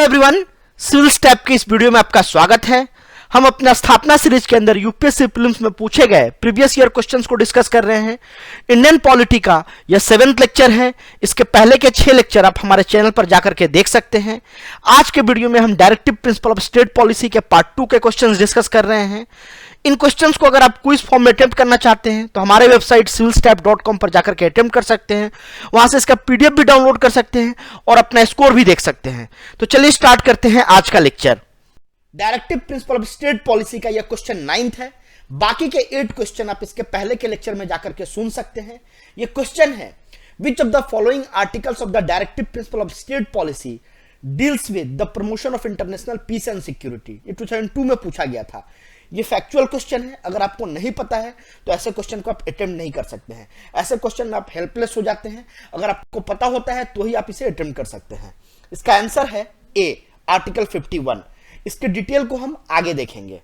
Everyone, civil step की इस video में आपका स्वागत है। हम अपना स्थापना सीरीज के अंदर यूपीएससी प्रीलिम्स में पूछे गए प्रीवियस ईयर क्वेश्चंस को डिस्कस कर रहे हैं। इंडियन पॉलिटी का यह 7th लेक्चर है। इसके पहले के 6 लेक्चर आप हमारे चैनल पर जाकर के देख सकते हैं। आज के वीडियो में हम directive principle of state policy के पार्ट 2 के क्वेश्चंस डिस्कस कर रहे हैं। इन क्वेश्चंस को अगर आप क्विज फॉर्म में अटेम्प्ट करना चाहते हैं तो हमारे वेबसाइट civilstep.com पर जाकर के अटेम्प्ट कर सकते हैं। वहां से इसका पीडीएफ भी डाउनलोड कर सकते हैं और अपना स्कोर भी देख सकते हैं। तो चलिए स्टार्ट करते हैं आज का lecture. Directive principle of state policy का यह क्वेश्चन 9th है। बाकी के 8 क्वेश्चन आप इसके पहले के लेक्चर में जाकर के सुन सकते हैं। यह क्वेश्चन है, which of the following articles of the directive principle of state policy deals with the promotion of international peace and security. ये 2002 में पूछा गया था। ये फैक्चुअल क्वेश्चन है। अगर आपको नहीं पता है तो ऐसे क्वेश्चन को आप अटेम्प्ट नहीं कर सकते हैं। ऐसे क्वेश्चन में आप हेल्पलेस हो जाते हैं। अगर आपको पता होता है तो ही आप इसे अटेम्प्ट कर सकते हैं। इसका आंसर है ए, आर्टिकल 51। इसके डिटेल को हम आगे देखेंगे।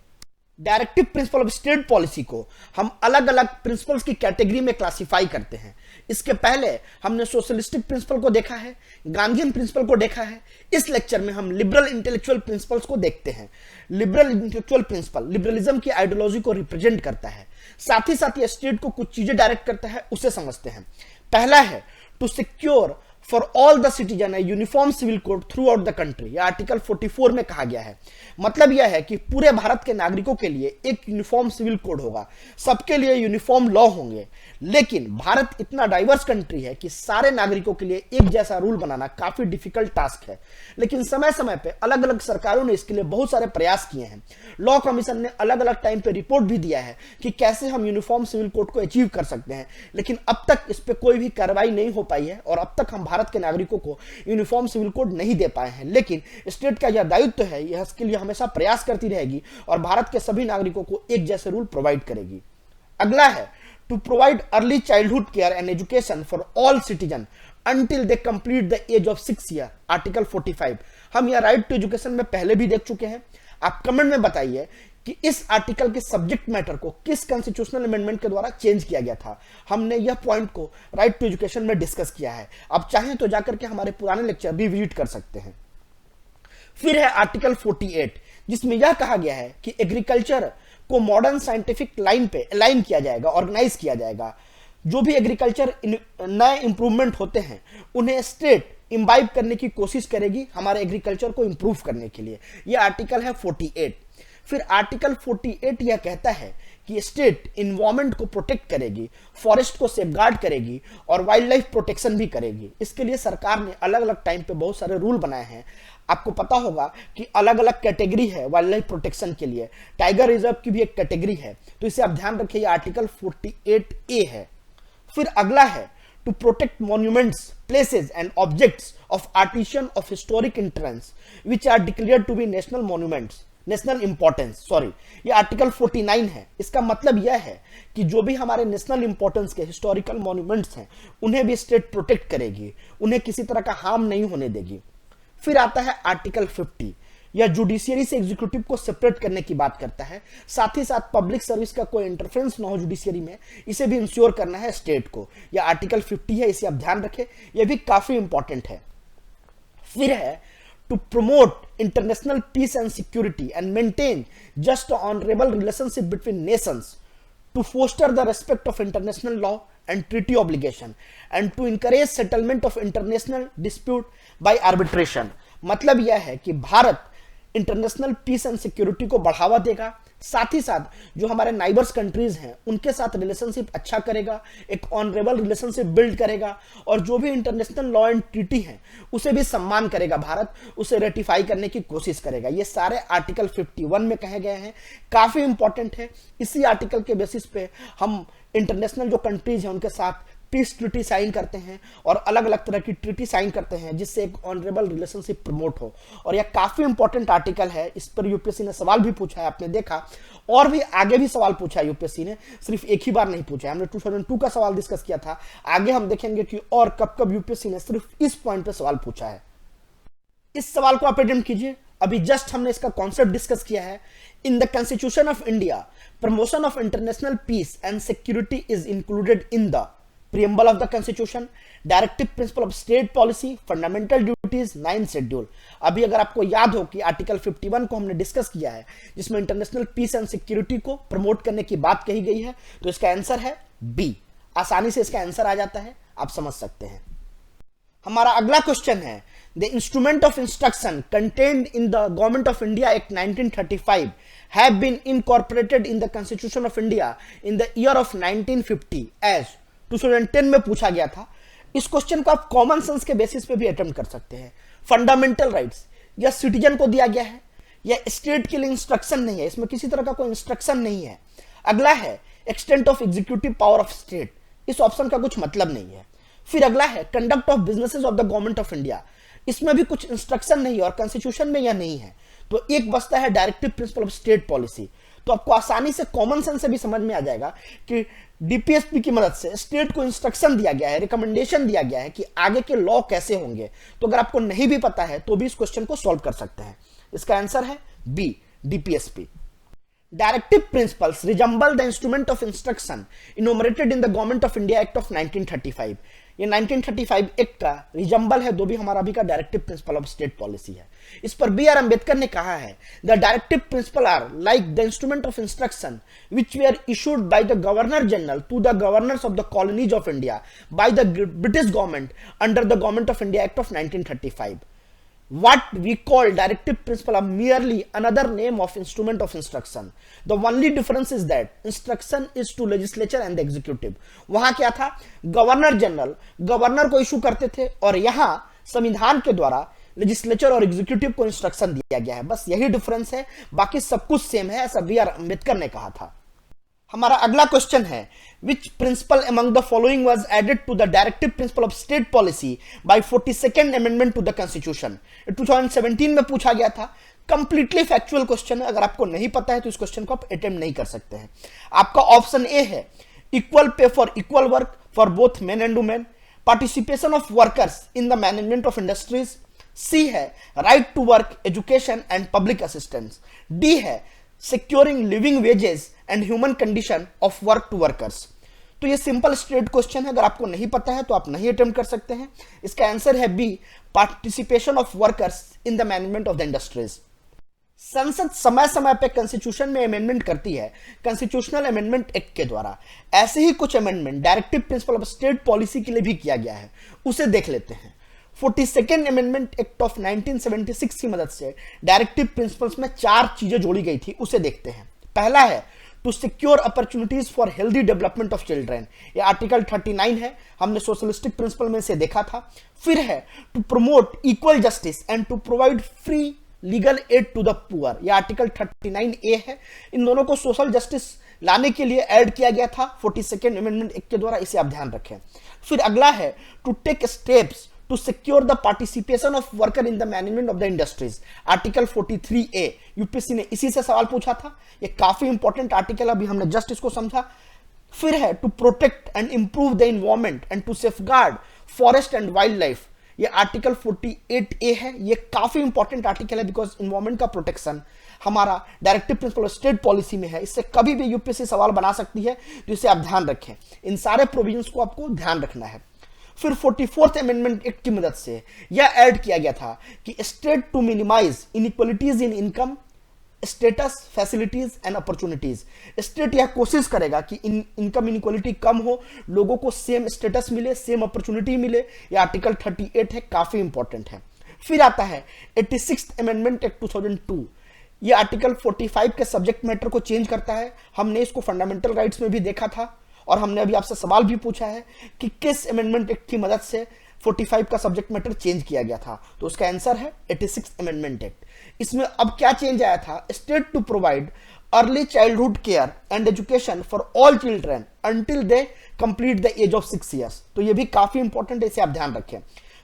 Directive principle of state policy को हम अलग अलग प्रिंसिपल्स की कैटेगरी में क्लासिफाई करते हैं। इसके पहले हमने सोशलिस्टिक प्रिंसिपल को देखा है, गांधीयन प्रिंसिपल को देखा है। इस लेक्चर में हम लिबरल इंटेलेक्चुअल प्रिंसिपल्स को देखते हैं। लिबरल इंटेलेक्चुअल प्रिंसिपल लिबरलिज्म की आइडियोलॉजी को रिप्रेजेंट करता है। साथ ही साथ ये स्टेट को कुछ चीजें डायरेक्ट करता है, उसे समझते हैं। पहला है to secure for all the citizen है uniform civil code through the country. यह आर्टिकल 44 में कहा गया है। मतलब यह है कि पूरे भारत के नागरिकों के लिए एक यूनिफॉर्म सिविल कोड होगा, सबके लिए यूनिफॉर्म लॉ होंगे। लेकिन भारत इतना डाइवर्स कंट्री है कि सारे नागरिकों के लिए एक जैसा रूल बनाना काफी डिफिकल्ट टास्क है। लेकिन समय समय पे अलग अलग सरकारों ने इसके लिए बहुत सारे प्रयास किए हैं। लॉ कमीशन ने अलग अलग टाइम पे रिपोर्ट भी दिया है कि कैसे हम यूनिफॉर्म सिविल कोड को अचीव कर सकते हैं। लेकिन अब तक इस पे कोई भी कार्रवाई नहीं हो पाई है और अब तक हम भारत के नागरिकों को यूनिफॉर्म सिविल कोड नहीं दे पाए हैं। लेकिन स्टेट का यह दायित्व है, यह इसके लिए हमेशा प्रयास करती रहेगी और भारत के सभी नागरिकों को एक जैसे रूल प्रोवाइड करेगी। अगला है to provide early childhood care and education for all citizen until they complete the age of 6 year, article 45। हम यह राइट टू एजुकेशन में पहले भी देख चुके हैं। आप कमेंट में बताइए कि इस आर्टिकल के सब्जेक्ट मैटर को किस कॉन्स्टिट्यूशनल अमेंडमेंट के द्वारा चेंज किया गया था। हमने यह पॉइंट को राइट टू एजुकेशन में डिस्कस किया है। आप चाहें तो जाकर के हमारे पुराने लेक्चर भी विजिट कर सकते हैं। फिर है आर्टिकल 48, जिसमें यह कहा गया है कि एग्रीकल्चर को मॉडर्न साइंटिफिक लाइन पे अलाइन किया जाएगा, ऑर्गेनाइज किया जाएगा। जो भी एग्रीकल्चर नए इंप्रूवमेंट होते हैं उन्हें स्टेट इम्बाइब करने की कोशिश करेगी हमारे एग्रीकल्चर को इंप्रूव करने के लिए। यह आर्टिकल है 48। फिर आर्टिकल 48 यह कहता है कि स्टेट इन्वायरमेंट को प्रोटेक्ट करेगी, फॉरेस्ट को सेफगार्ड करेगी और वाइल्ड लाइफ प्रोटेक्शन भी करेगी। इसके लिए सरकार ने अलग अलग टाइम पे बहुत सारे रूल बनाए हैं। आपको पता होगा कि अलग अलग कैटेगरी है वाइल्ड लाइफ प्रोटेक्शन के लिए। टाइगर रिजर्व की भी एक कैटेगरी है, तो इसे आप ध्यान रखिए। आर्टिकल 48A है। फिर अगला है to protect monuments, places and objects of artistic of historic interest which are declared to be national monuments, national importance. ये आर्टिकल 49 है। इसका मतलब यह है कि जो भी हमारे नेशनल इंपॉर्टेंस के हिस्टोरिकल मॉन्यूमेंट्स हैं उन्हें भी स्टेट प्रोटेक्ट करेगी, उन्हें किसी तरह का हार्म नहीं होने देगी। फिर आता है आर्टिकल 50। यह जुडिशियरी से एग्जीक्यूटिव को सेपरेट करने की बात करता है। साथ ही साथ पब्लिक सर्विस का कोई इंटरफेरेंस ना हो जुडिशियरी में, इसे भी इंश्योर करना है स्टेट को। यह आर्टिकल 50 है, इसे आप ध्यान रखें, यह भी काफी इंपॉर्टेंट है। फिर है to promote international peace and security and maintain just honourable relationship between nations, to foster the respect of international law and treaty obligation and to encourage settlement of international dispute by arbitration। मतलब यह है कि Bharat international peace and security को बढ़ावा देगा, साथ ही साथ जो हमारे नाइबर्स कंट्रीज हैं उनके साथ रिलेशनशिप अच्छा करेगा, एक ऑनरेबल रिलेशनशिप बिल्ड करेगा और जो भी इंटरनेशनल लॉ एंड ट्रीटी है उसे भी सम्मान करेगा भारत, उसे रेटिफाई करने की कोशिश करेगा। ये सारे आर्टिकल 51 में कहे गए हैं, काफी इंपॉर्टेंट है। इसी आर्टिकल के बेसिस पे हम इंटरनेशनल जो कंट्रीज हैं उनके साथ पीस ट्रीटी साइन करते हैं और अलग अलग तरह की ट्रीटी साइन करते हैं जिससे एक ऑनरेबल रिलेशनशिप प्रमोट हो। और यह काफी इंपॉर्टेंट आर्टिकल है। इस पर यूपीएससी ने सवाल भी पूछा है, आपने देखा, और भी आगे भी सवाल पूछा है यूपीएससी ने, सिर्फ एक ही बार नहीं पूछा है। हमने 2002 का सवाल डिस्कस किया था, आगे हम देखेंगे कि और कब कब यूपीएससी ने सिर्फ इस पॉइंट पे सवाल पूछा है। इस सवाल को आप अटेम्प्ट कीजिए। अभी जस्ट हमने इसका कॉन्सेप्ट डिस्कस किया है। In the constitution of India promotion of international peace and security is included in the preamble of the constitution, directive principle of state policy, fundamental duties, 9th schedule. अभी अगर आपको याद हो कि आर्टिकल 51 को हमने डिस्कस किया है, जिसमें इंटरनेशनल पीस एंड सिक्योरिटी को प्रमोट करने की बात कही गई है, तो इसका आंसर है बी। आसानी से इसका आंसर आ जाता है, आप समझ सकते हैं। हमारा अगला क्वेश्चन है, the instrument of instruction contained in the government of India act 1935 have been incorporated in the Constitution of India in the year of 1950 as 2010 में पूछा गया था। इस क्वेश्चन को आप कॉमन सेंस के बेसिस पे भी अटेम्प्ट कर सकते हैं। फंडामेंटल राइट्स या सिटीजन को दिया गया है, या स्टेट के लिए इंस्ट्रक्शन नहीं है, इसमें किसी तरह का कोई इंस्ट्रक्शन नहीं है। अगला है extent of executive power of state, इस ऑप्शन का कुछ मतलब नहीं है। फिर अगला है conduct of businesses of the government of India, इसमें भी कुछ इंस्ट्रक्शन नहीं है और कॉन्स्टिट्यूशन में यह नहीं है। तो एक बचता है directive principle of state policy. तो आपको आसानी से कॉमन सेंस से भी समझ में आ जाएगा कि डीपीएसपी की मदद से स्टेट को इंस्ट्रक्शन दिया गया है, रिकमेंडेशन दिया गया है कि आगे के लॉ कैसे होंगे। तो अगर आपको नहीं भी पता है तो भी इस क्वेश्चन को सॉल्व कर सकते हैं। इसका आंसर है B, DPSP. Directive principles resemble the instrument of instruction enumerated in the Government of India Act of 1935। ये 1935 एक्ट का रिजम्बल है, दो भी हमारा अभी का directive principle of state policy है। इस पर बी आर अम्बेडकर ने कहा है, the directive principle are like the instrument of instruction which they are issued by the governor general to the governors of the colonies of India by the British government under the government of India act of 1935। What we call directive principle are merely another name of instrument of instruction. The only difference is that instruction is to legislature and the executive. वहां क्या था, governor general governor को issue करते थे और यहां संविधान के द्वारा लेजिस्लेचर और एग्जीक्यूटिव को इंस्ट्रक्शन दिया गया है। बस यही डिफरेंस है, बाकी सब कुछ सेम है, ऐसा बी आर अम्बेडकर ने कहा था। हमारा अगला क्वेश्चन है, which principle among the following was added to the directive principle of state policy by 42nd amendment to the constitution. 2017 में पूछा गया था। कंप्लीटली फैक्चुअल क्वेश्चन है, अगर आपको नहीं पता है तो इस क्वेश्चन को आप अटेम्प्ट नहीं कर सकते हैं। आपका ऑप्शन ए है equal pay for equal work for both men and women, participation of workers in the management of industries, C है right to work, education and public assistance, D है securing living wages and human condition of work to workers. तो ये simple straight question है, अगर आपको नहीं पता है तो आप नहीं अटेम्प्ट कर सकते हैं। इसका आंसर है B, participation of workers in the management of the industries. संसद समय समय पे कॉन्स्टिट्यूशन में अमेंडमेंट करती है कॉन्स्टिट्यूशनल अमेंडमेंट एक्ट के द्वारा। ऐसे ही कुछ amendment directive principle of state policy के लिए भी किया गया है, उसे देख लेते हैं। 42nd अमेंडमेंट एक्ट ऑफ 1976 की मदद से डायरेक्टिव प्रिंसिपल्स में 4 चीजें जोड़ी गई थी, उसे देखते हैं। पहला है to secure opportunities for healthy development of children, ये आर्टिकल 39 है, हमने सोशलिस्टिक प्रिंसिपल में से देखा था। फिर है to promote equal justice and to provide free legal aid to the poor, ये आर्टिकल 39A है। इन दोनों को सोशल जस्टिस लाने के लिए ऐड किया गया था 42nd अमेंडमेंट एक्ट के द्वारा, इसे आप ध्यान रखें। फिर अगला है to take steps to secure the participation of worker in the management of the industries, article 43A। UPSC ने इसी से सवाल पूछा था, ये काफी इंपॉर्टेंट आर्टिकल, अभी हमने जस्ट इसको समझा। फिर है to protect and improve the environment and to safeguard forest and wild life, ये आर्टिकल 48A है। ये काफी इंपॉर्टेंट आर्टिकल है बिकॉज एनवायरमेंट का प्रोटेक्शन हमारा directive principle of state policy में है, इससे कभी भी यूपीएससी सवाल बना सकती है, तो इसे आप ध्यान रखें। इन सारे प्रोविजंस को आपको ध्यान रखना है। फिर 44th अमेंडमेंट एक्ट की मदद से यह ऐड किया गया था कि state to minimise inequalities in income, status, facilities and opportunities. State यह कोशिश करेगा कि इनकम इनइक्वालिटी कम हो, लोगों को सेम स्टेटस मिले, सेम अपॉर्चुनिटी मिले। यह आर्टिकल 38 है, काफी इंपॉर्टेंट है। फिर आता है 86th अमेंडमेंट एक्ट 2002, यह आर्टिकल 45 के सब्जेक्ट मैटर को चेंज करता है। हमने इसको फंडामेंटल राइट्स में भी देखा था और हमने अभी आपसे सवाल भी पूछा है कि किस अमेंडमेंट एक्ट की मदद से 45 का सब्जेक्ट मैटर चेंज किया गया था, तो उसका आंसर है 86th अमेंडमेंट एक्ट। इसमें अब क्या चेंज आया था, state to provide early childhood care and education for all children until they complete the age of 6 years। तो ये भी काफी इंपॉर्टेंट है, इसे आप ध्यान रखें।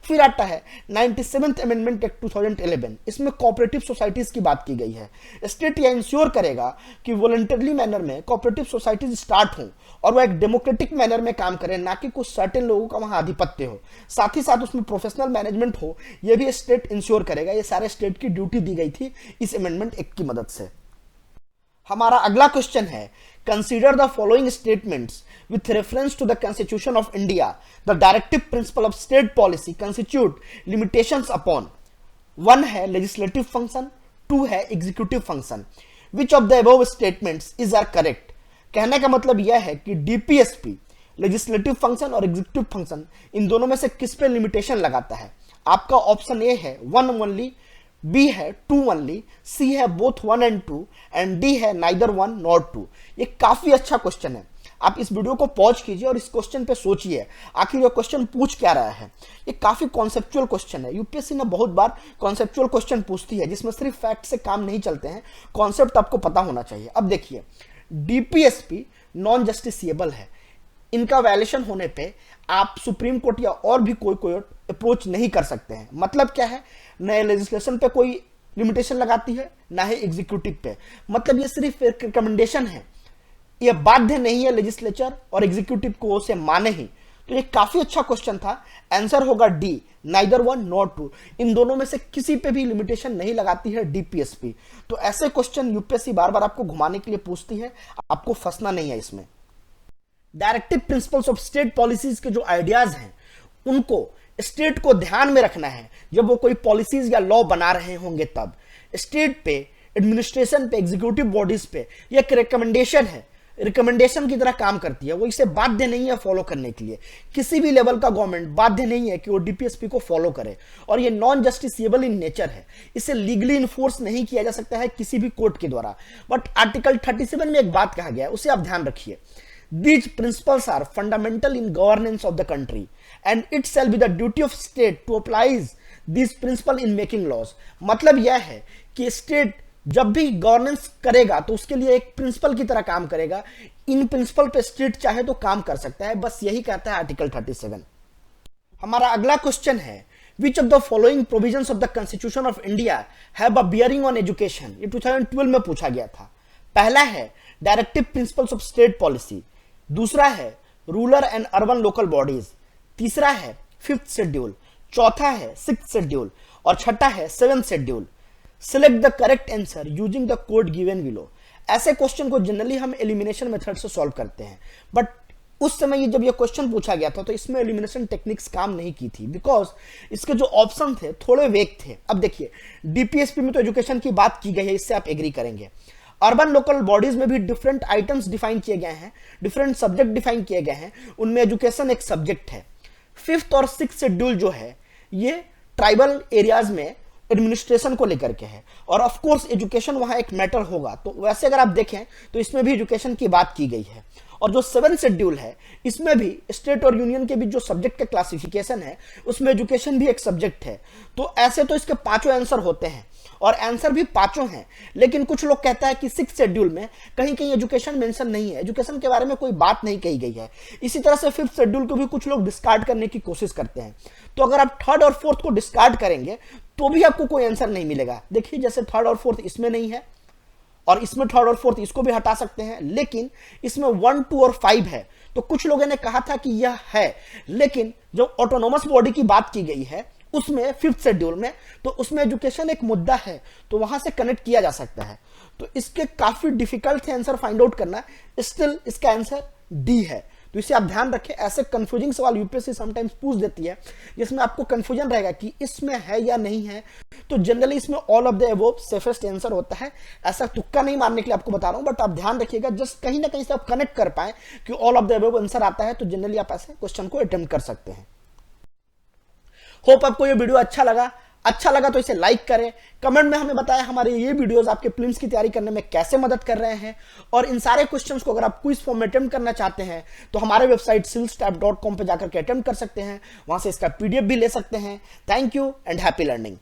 फिर आता है 97th अमेंडमेंट एक्ट 2011, इसमें कोऑपरेटिव सोसाइटीज की बात की गई है। स्टेट यह इंश्योर करेगा कि वॉलंटरली मैनर में कोऑपरेटिव सोसाइटीज स्टार्ट हों और वह एक डेमोक्रेटिक मैनर में काम करें, ना कि कुछ सर्टेन लोगों का वहां आधिपत्य हो। साथ ही साथ उसमें प्रोफेशनल मैनेजमेंट हो, यह भी स्टेट इंश्योर करेगा। ये सारे स्टेट की ड्यूटी दी गई थी इस अमेंडमेंट एक्ट की मदद से। हमारा अगला क्वेश्चन है, consider the following statements with reference to the Constitution of India, the directive principle of state policy constitute limitations upon. 1 है legislative function, 2 है executive function. Which of the above statements is are correct? कहने का मतलब यह है कि DPSP legislative function और executive function in दोनों में से किस पे लिमिटेशन लगाता है? आपका ऑप्शन ए है 1 ओनली, बी है 2 ओनली, सी है बोथ 1 एंड 2 एंड डी है नाइदर 1 नॉट 2. ये काफी अच्छा क्वेश्चन है. आप इस वीडियो को पॉज कीजिए और इस क्वेश्चन पे सोचिए आखिर ये क्वेश्चन पूछ क्या रहा है. ये काफी कॉन्सेप्चुअल क्वेश्चन है. यूपीएससी ने बहुत बार कॉन्सेप्चुअल क्वेश्चन पूछती है जिसमें सिर्फ फैक्ट से काम नहीं चलते हैं, कॉन्सेप्ट आपको पता होना चाहिए. अब देखिए, डीपीएसपी नॉन जस्टिसिएबल है. इनका वायलेशन होने पे आप सुप्रीम कोर्ट या और भी कोई कोर्ट अप्रोच नहीं कर सकते हैं. मतलब क्या है, नए लेजिस्लेशन पे कोई लिमिटेशन लगाती है, ना ही एग्जीक्यूटिव पे. मतलब ये सिर्फ एक रिकमेंडेशन है, ये बाध्य नहीं है लेजिस्लेचर और एग्जीक्यूटिव को उसे माने ही. तो ये काफी अच्छा क्वेश्चन था. आंसर होगा डी, नाइदर 1 नॉट 2. इन दोनों में से किसी पे भी लिमिटेशन नहीं लगाती है डीपीएसपी. तो ऐसे क्वेश्चन यूपीएससी बार बार आपको घुमाने के लिए पूछती है, आपको फंसना नहीं है इसमें. Directive principles of state policies के जो आइडियाज हैं उनको स्टेट को ध्यान में रखना है जब वो कोई पॉलिसीज या लॉ बना रहे होंगे. तब स्टेट पे, एडमिनिस्ट्रेशन पे, एग्जीक्यूटिव बॉडीज पे ये एक रिकमेंडेशन है, रिकमेंडेशन की तरह काम करती है. वो इसे बाध्य नहीं है फॉलो करने के लिए. किसी भी लेवल का गवर्नमेंट बाध्य नहीं है कि वो डीपीएसपी को फॉलो करे. और ये नॉन जस्टिसिएबल इन नेचर है, इसे लीगली इन्फोर्स नहीं किया जा सकता है किसी भी कोर्ट के द्वारा. बट आर्टिकल 37 में एक बात कहा गया है, उसे आप ध्यान रखिए. These principles are fundamental in governance of the country, and it shall be the duty of state to apply these principles in making laws. मतलब यह है कि स्टेट जब भी गवर्नेंस करेगा तो उसके लिए एक प्रिंसिपल की तरह काम करेगा. इन प्रिंसिपल पे स्टेट चाहे तो काम कर सकता है. बस यही कहता है आर्टिकल 37. हमारा अगला क्वेश्चन है, Which of the following provisions of the Constitution of India have a bearing on education? ये 2012 में पूछा गया था. पहला है directive principles of state policy, दूसरा है rural and urban local bodies, तीसरा है 5th शेड्यूल, चौथा है 6th शेड्यूल और छठा है 7th schedule. Select the correct answer using the code given below. ऐसे क्वेश्चन को जनरली हम एलिमिनेशन मेथड से सॉल्व करते हैं, बट उस समय जब ये क्वेश्चन पूछा गया था तो इसमें एलिमिनेशन टेक्निक्स काम नहीं की थी, बिकॉज इसके जो ऑप्शन थे थोड़े वेग थे. अब देखिए, डीपीएसपी में तो एजुकेशन की बात की गई है, इससे आप एग्री करेंगे. अर्बन लोकल बॉडीज में भी डिफरेंट आइटम्स डिफाइन किए गए हैं, डिफरेंट सब्जेक्ट डिफाइन किए गए हैं, उनमें एजुकेशन एक सब्जेक्ट है. 5th और 6th शेड्यूल जो है ये ट्राइबल एरियाज में एडमिनिस्ट्रेशन को लेकर के है, और ऑफ कोर्स एजुकेशन वहां एक मैटर होगा. तो वैसे अगर आप देखें तो इसमें भी एजुकेशन की बात की गई है. और जो 7th शेड्यूल है इसमें भी स्टेट और यूनियन के बीच जो सब्जेक्ट का क्लासिफिकेशन है उसमें एजुकेशन भी एक सब्जेक्ट है. तो ऐसे तो इसके पांचों आंसर होते हैं और आंसर भी पांचों हैं. लेकिन कुछ लोग कहता है कि 6th शेड्यूल में कहीं कहीं एजुकेशन मेंशन नहीं है, एजुकेशन के बारे में कोई बात नहीं कही गई है. इसी तरह से 5th शेड्यूल को भी कुछ लोग डिस्कार्ड करने की कोशिश करते हैं. तो अगर आप 3rd और 4th को डिस्कार्ड करेंगे तो भी आपको कोई आंसर नहीं मिलेगा. देखिए, जैसे 3rd और 4th इसमें नहीं है और इसमें 3rd और 4th इसको भी हटा सकते हैं, लेकिन इसमें 1, 2 और 5 है. तो कुछ लोगों ने कहा था कि यह है, लेकिन जो ऑटोनोमस बॉडी की बात की गई है उसमें 5th शेड्यूल में, तो उसमें एजुकेशन एक मुद्दा है, तो वहां से कनेक्ट किया जा सकता है. तो इसके काफी डिफिकल्ट है आंसर फाइंड आउट करना. स्टिल इसका आंसर डी है. तो इसे आप ध्यान रखें. ऐसे कंफ्यूजिंग सवाल यूपीएससी समटाइम्स पूछ देती है जिसमें आपको कंफ्यूजन रहेगा कि इसमें है या नहीं है. तो जनरली इसमें all of the above safest answer होता है. ऐसा तुक्का नहीं मारने के लिए आपको बता रहा हूं, बट आप ध्यान रखिएगा जस्ट कहीं ना कहीं से आप कनेक्ट कर पाए कि all of the above answer आता है, तो जनरली आप ऐसे क्वेश्चन को अटेम्प्ट कर सकते हैं. होप आपको ये वीडियो अच्छा लगा तो इसे लाइक करें. कमेंट में हमें बताएं हमारे ये वीडियोस आपके प्रीलिम्स की तैयारी करने में कैसे मदद कर रहे हैं. और इन सारे क्वेश्चंस को अगर आप क्विज फॉर्म में अटेम्प्ट करना चाहते हैं तो हमारे वेबसाइट skillstep.com पे जाकर के अटेम्प्ट कर सकते हैं. वहां से इसका पीडीएफ भी ले सकते हैं. Thank you and happy learning.